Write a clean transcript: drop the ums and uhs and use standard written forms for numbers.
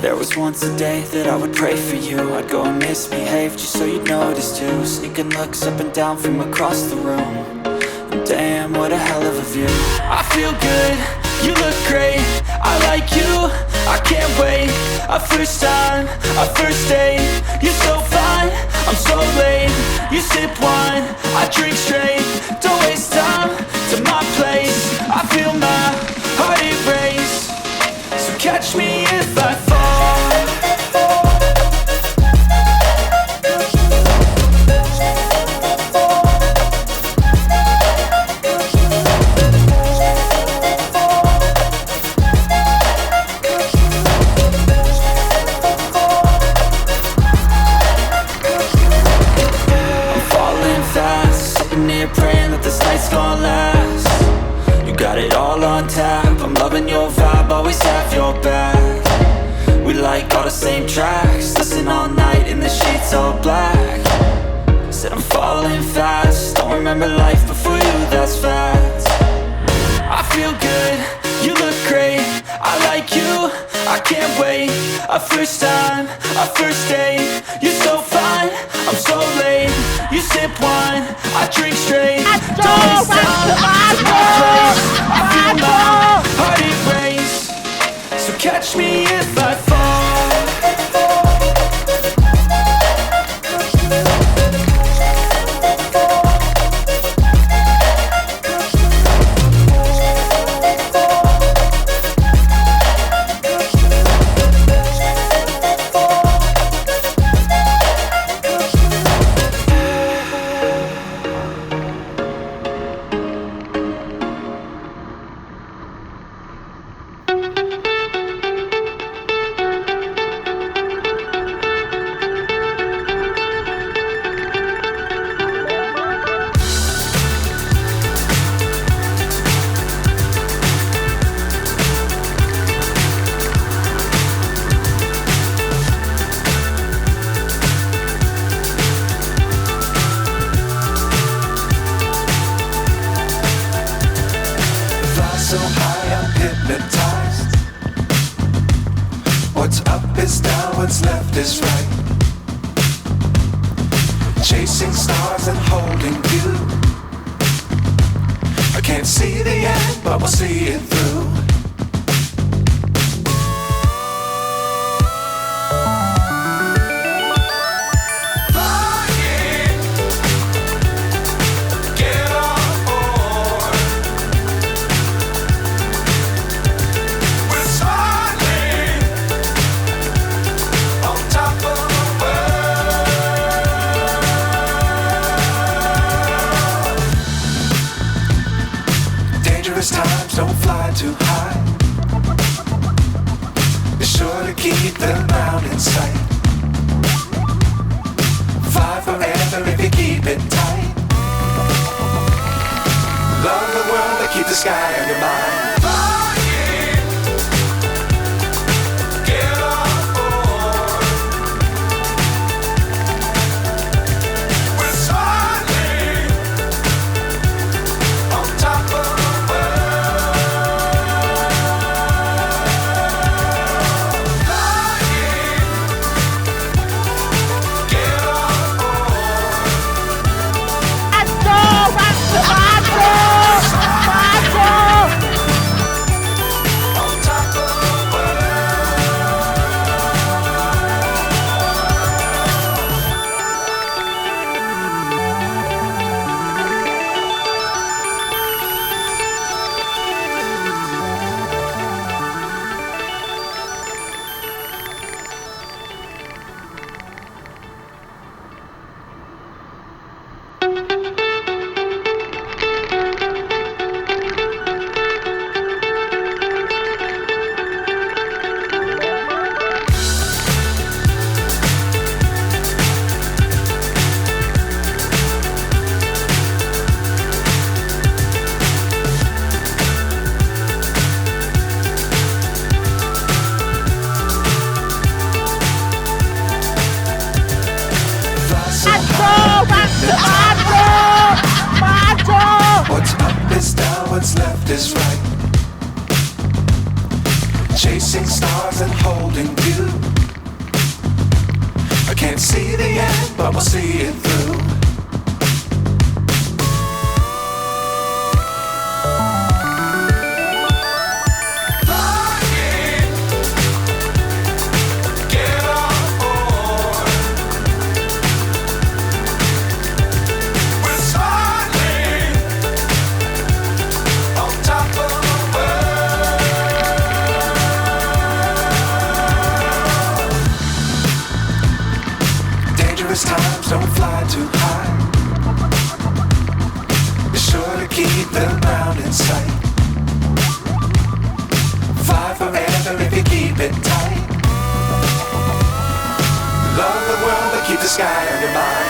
There was once a day that I would pray for you. I'd go and misbehave just so you'd notice too. Sneaking looks up and down from across the room. And damn, what a hell of a view. I feel good, you look great, I like you, I can't wait. A first time, a first date. You're so fine, I'm so late. You sip wine, I drink straight. Don't waste time to my place. I feel my heart erase. So catch me if I fall. Praying that this night's gonna last. You got it all on tap. I'm loving your vibe, always have your back. We like all the same tracks. Listen all night in the sheets all black. Said I'm falling fast. Don't remember life before you, that's fact. I feel good, you look great, I like you, I can't wait. A first time, a first date. You're so fine, I'm so late. You sip wine, I drink straight. Don't waste time to my place. I feel my heart erase. So catch me if I fall. What's up is down, what's left is right. Chasing stars and holding you. I can't see the end, but we'll see it through. Times don't fly too high. Be sure to keep the ground in sight. Fly forever if you keep it tight. Love the world but keep the sky on your mind. What's up is down, what's left is right. Chasing stars and holding you. I can't see the end, but we'll see it through. Times don't fly too high. Be sure to keep the ground in sight. Fly forever if you keep it tight. Love the world but keep the sky on your mind.